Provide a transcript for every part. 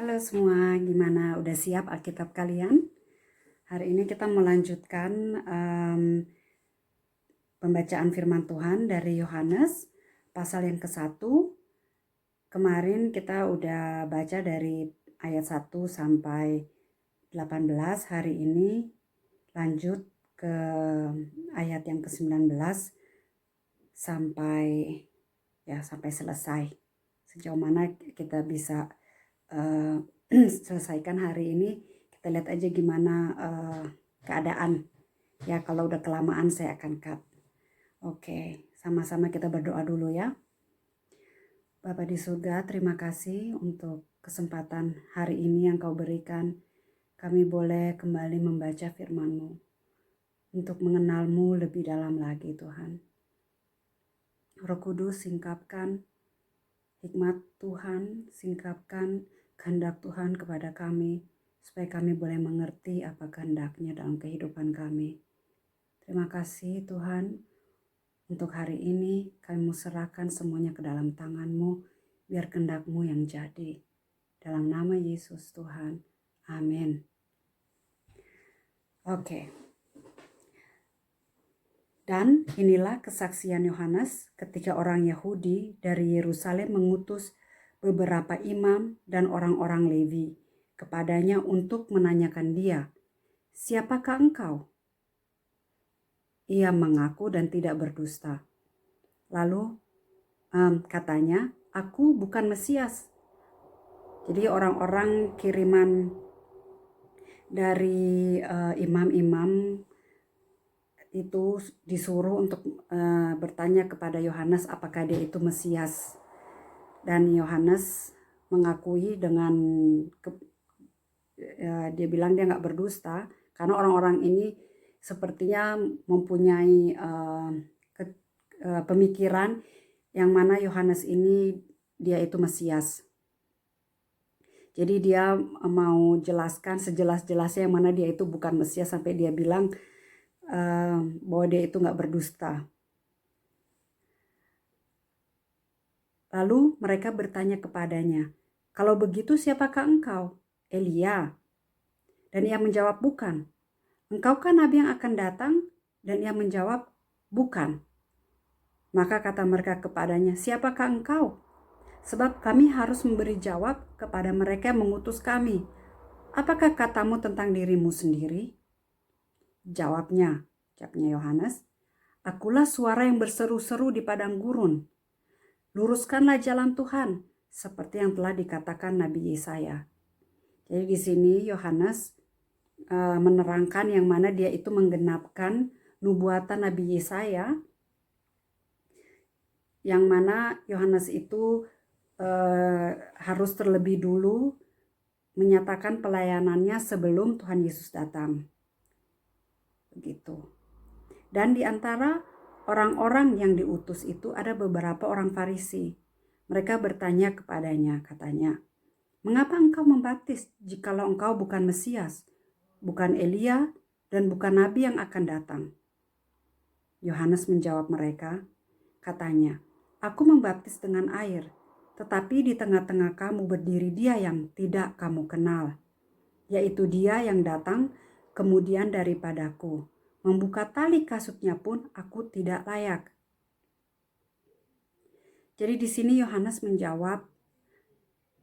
Halo semua, gimana? Udah siap Alkitab kalian? Hari ini kita melanjutkan pembacaan firman Tuhan dari Yohanes, pasal yang ke-1. Kemarin kita udah baca dari ayat 1 sampai 18. Hari ini lanjut ke ayat yang ke-19 sampai selesai. Sejauh mana kita bisa selesaikan hari ini, kita lihat aja gimana keadaan. Ya, kalau udah kelamaan saya akan cut. Oke, sama-sama kita berdoa dulu ya. Bapa di surga, terima kasih untuk kesempatan hari ini yang Kau berikan. Kami boleh kembali membaca firman-Mu untuk mengenal-Mu lebih dalam lagi, Tuhan. Roh Kudus, singkapkan hikmat Tuhan, singkapkan kehendak Tuhan kepada kami, supaya kami boleh mengerti apa kehendaknya dalam kehidupan kami. Terima kasih Tuhan, untuk hari ini kami mau serahkan semuanya ke dalam tangan-Mu, biar kehendak-Mu yang jadi. Dalam nama Yesus Tuhan, amin. Oke. Dan inilah kesaksian Yohanes ketika orang Yahudi dari Yerusalem mengutus beberapa imam dan orang-orang Lewi kepadanya untuk menanyakan dia, "Siapakah engkau?" Ia mengaku dan tidak berdusta. Lalu katanya, "Aku bukan Mesias." Jadi orang-orang kiriman dari imam-imam itu disuruh untuk bertanya kepada Yohanes apakah dia itu Mesias. Dan Yohanes mengakui dengan dia bilang dia nggak berdusta, karena orang-orang ini sepertinya mempunyai pemikiran yang mana Yohanes ini dia itu Mesias. Jadi dia mau jelaskan sejelas-jelasnya yang mana dia itu bukan Mesias, sampai dia bilang bahwa dia itu nggak berdusta. Lalu mereka bertanya kepadanya, "Kalau begitu siapakah engkau?" "Elia." Dan ia menjawab, "Bukan." "Engkau kan nabi yang akan datang?" Dan ia menjawab, "Bukan." Maka kata mereka kepadanya, "Siapakah engkau? Sebab kami harus memberi jawab kepada mereka yang mengutus kami. Apakah katamu tentang dirimu sendiri?" Jawabnya Yohanes, "Akulah suara yang berseru-seru di padang gurun. Luruskanlah jalan Tuhan, seperti yang telah dikatakan Nabi Yesaya." Jadi di sini Yohanes menerangkan yang mana dia itu menggenapkan nubuatan Nabi Yesaya, yang mana Yohanes itu harus terlebih dulu menyatakan pelayanannya sebelum Tuhan Yesus datang. Begitu. Dan di antara orang-orang yang diutus itu ada beberapa orang Farisi. Mereka bertanya kepadanya, katanya, "Mengapa engkau membaptis jikalau engkau bukan Mesias, bukan Elia, dan bukan Nabi yang akan datang?" Yohanes menjawab mereka, katanya, "Aku membaptis dengan air, tetapi di tengah-tengah kamu berdiri dia yang tidak kamu kenal, yaitu dia yang datang kemudian daripadaku. Membuka tali kasutnya pun aku tidak layak." Jadi di sini Yohanes menjawab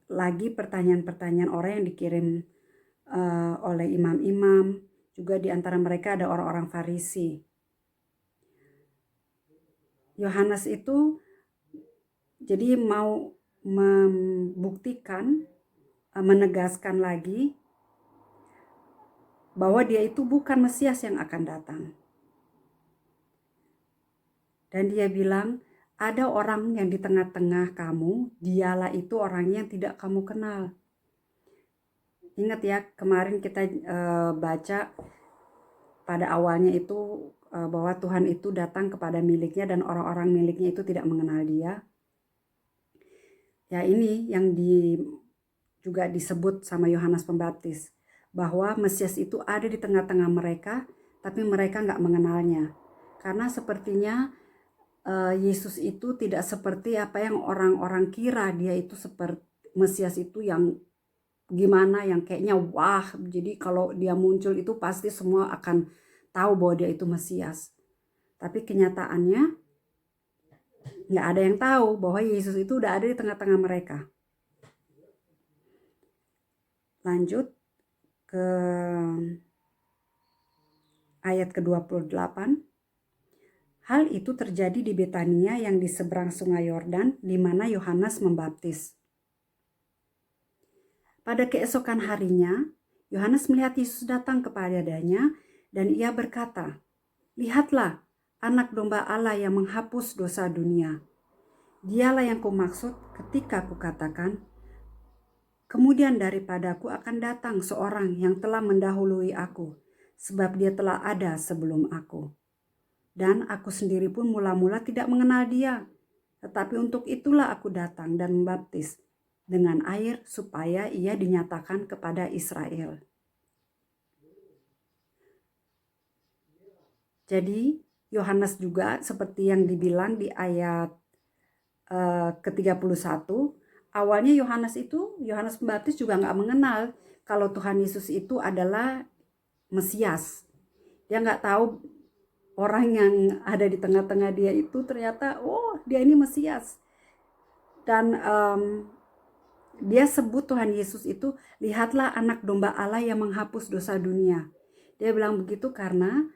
lagi pertanyaan-pertanyaan orang yang dikirim oleh imam-imam. Juga di antara mereka ada orang-orang Farisi. Yohanes itu jadi mau membuktikan, menegaskan lagi bahwa dia itu bukan Mesias yang akan datang. Dan dia bilang, "Ada orang yang di tengah-tengah kamu, dialah itu orangnya yang tidak kamu kenal." Ingat ya, kemarin kita baca pada awalnya itu bahwa Tuhan itu datang kepada miliknya dan orang-orang miliknya itu tidak mengenal dia. Ya, ini yang juga disebut sama Yohanes Pembaptis, bahwa Mesias itu ada di tengah-tengah mereka, tapi mereka nggak mengenalnya. Karena sepertinya Yesus itu tidak seperti apa yang orang-orang kira. Dia itu seperti Mesias itu yang gimana yang kayaknya wah, jadi kalau dia muncul itu pasti semua akan tahu bahwa dia itu Mesias. Tapi kenyataannya nggak ada yang tahu bahwa Yesus itu udah ada di tengah-tengah mereka. Lanjut ke ayat ke-28. Hal itu terjadi di Betania yang di seberang sungai Yordan, di mana Yohanes membaptis. Pada keesokan harinya, Yohanes melihat Yesus datang kepadanya dan ia berkata, "Lihatlah, anak domba Allah yang menghapus dosa dunia. Dialah yang kumaksud ketika kukatakan, kemudian daripadaku akan datang seorang yang telah mendahului aku, sebab dia telah ada sebelum aku. Dan aku sendiri pun mula-mula tidak mengenal dia, tetapi untuk itulah aku datang dan membaptis dengan air supaya ia dinyatakan kepada Israel." Jadi Yohanes juga seperti yang dibilang di ayat ke-31, awalnya Yohanes Pembaptis juga nggak mengenal kalau Tuhan Yesus itu adalah Mesias. Dia nggak tahu orang yang ada di tengah-tengah dia itu ternyata, oh dia ini Mesias. Dan dia sebut Tuhan Yesus itu, lihatlah anak domba Allah yang menghapus dosa dunia. Dia bilang begitu karena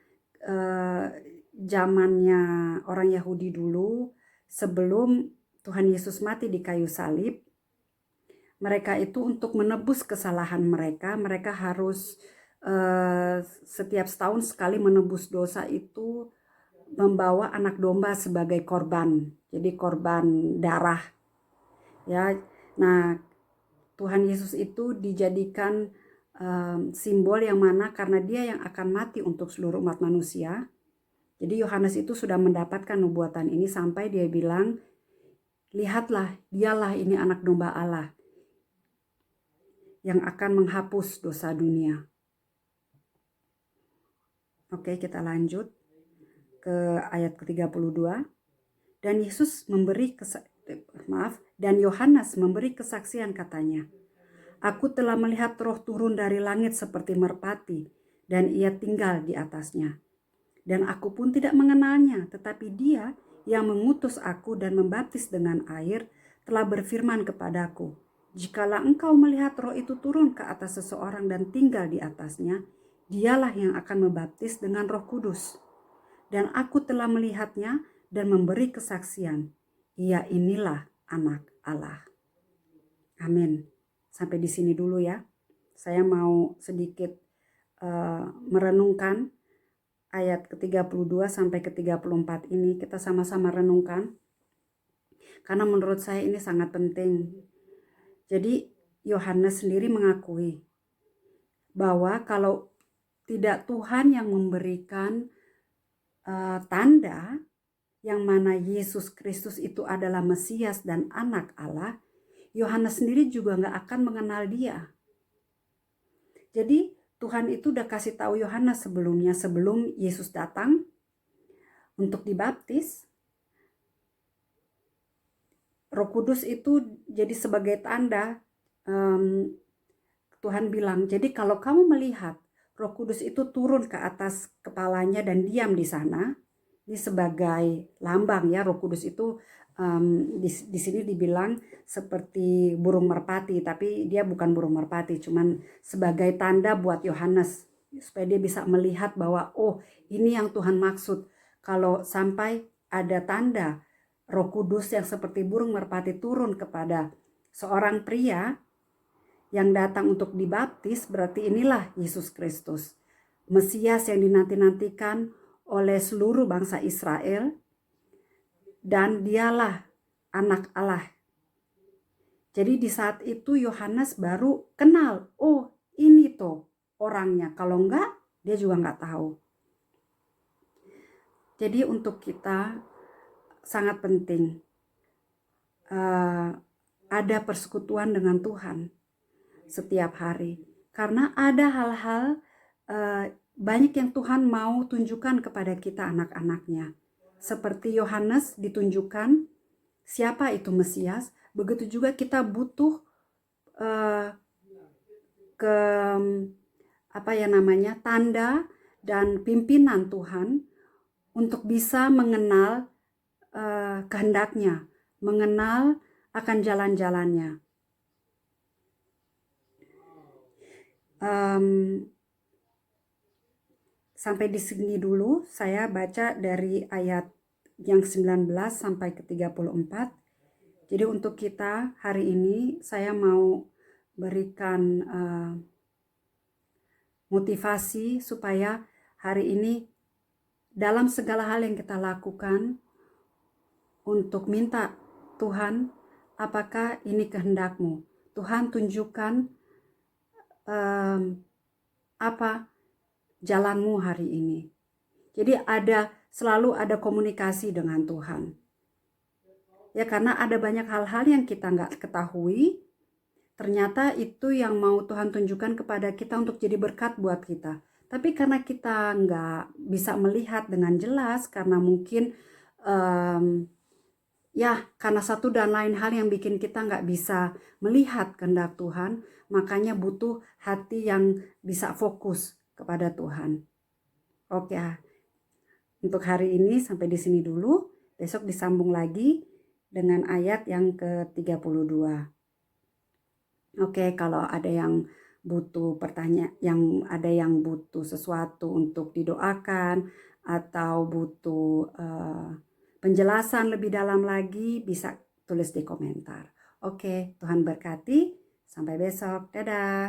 zamannya orang Yahudi dulu, sebelum Tuhan Yesus mati di kayu salib, mereka itu untuk menebus kesalahan mereka harus setiap setahun sekali menebus dosa itu membawa anak domba sebagai korban. Jadi korban darah. Ya. Nah, Tuhan Yesus itu dijadikan simbol yang mana karena dia yang akan mati untuk seluruh umat manusia. Jadi Yohanes itu sudah mendapatkan nubuatan ini sampai dia bilang, lihatlah, dialah ini anak domba Allah yang akan menghapus dosa dunia. Oke, kita lanjut ke ayat ke-32. Dan Yohanes memberi kesaksian katanya, "Aku telah melihat Roh turun dari langit seperti merpati, dan ia tinggal di atasnya. Dan aku pun tidak mengenalnya, tetapi dia yang mengutus aku dan membaptis dengan air telah berfirman kepadaku, jikalau engkau melihat Roh itu turun ke atas seseorang dan tinggal di atasnya, dialah yang akan membaptis dengan Roh Kudus. Dan aku telah melihatnya dan memberi kesaksian, ia inilah anak Allah." Amin. Sampai di sini dulu ya. Saya mau sedikit merenungkan ayat ke-32 sampai ke-34 ini. Kita sama-sama renungkan. Karena menurut saya ini sangat penting. Jadi Yohanes sendiri mengakui bahwa kalau tidak Tuhan yang memberikan tanda yang mana Yesus Kristus itu adalah Mesias dan anak Allah, Yohanes sendiri juga nggak akan mengenal dia. Jadi Tuhan itu udah kasih tahu Yohanes sebelumnya, sebelum Yesus datang untuk dibaptis. Roh Kudus itu jadi sebagai tanda. Tuhan bilang, jadi kalau kamu melihat Roh Kudus itu turun ke atas kepalanya dan diam di sana, ini sebagai lambang ya. Roh Kudus itu di sini dibilang seperti burung merpati, tapi dia bukan burung merpati, cuman sebagai tanda buat Yohanes supaya dia bisa melihat bahwa oh ini yang Tuhan maksud kalau sampai ada tanda Roh Kudus yang seperti burung merpati turun kepada seorang pria yang datang untuk dibaptis, berarti inilah Yesus Kristus, Mesias yang dinanti-nantikan oleh seluruh bangsa Israel, dan dialah anak Allah. Jadi di saat itu Yohanes baru kenal, oh ini tuh orangnya. Kalau enggak, dia juga enggak tahu. Jadi untuk kita sangat penting ada persekutuan dengan Tuhan setiap hari. Karena ada hal-hal banyak yang Tuhan mau tunjukkan kepada kita anak-anaknya. Seperti Yohanes ditunjukkan siapa itu Mesias, begitu juga kita butuh tanda dan pimpinan Tuhan untuk bisa mengenal kehendaknya, mengenal akan jalan-jalannya. Sampai di sini dulu saya baca dari ayat yang 19 sampai ke 34. Jadi untuk kita hari ini saya mau berikan motivasi supaya hari ini dalam segala hal yang kita lakukan untuk minta Tuhan, apakah ini kehendak-Mu? Tuhan tunjukkan apa jalan-Mu hari ini. Jadi selalu ada komunikasi dengan Tuhan. Ya, karena ada banyak hal-hal yang kita nggak ketahui, ternyata itu yang mau Tuhan tunjukkan kepada kita untuk jadi berkat buat kita. Tapi karena kita nggak bisa melihat dengan jelas, karena mungkin karena satu dan lain hal yang bikin kita nggak bisa melihat kehendak Tuhan, makanya butuh hati yang bisa fokus kepada Tuhan. Oke, untuk hari ini sampai di sini dulu. Besok disambung lagi dengan ayat yang ke-32. Oke, kalau ada yang butuh ada yang butuh sesuatu untuk didoakan atau butuh penjelasan lebih dalam lagi, bisa tulis di komentar. Oke, Tuhan berkati. Sampai besok. Dadah.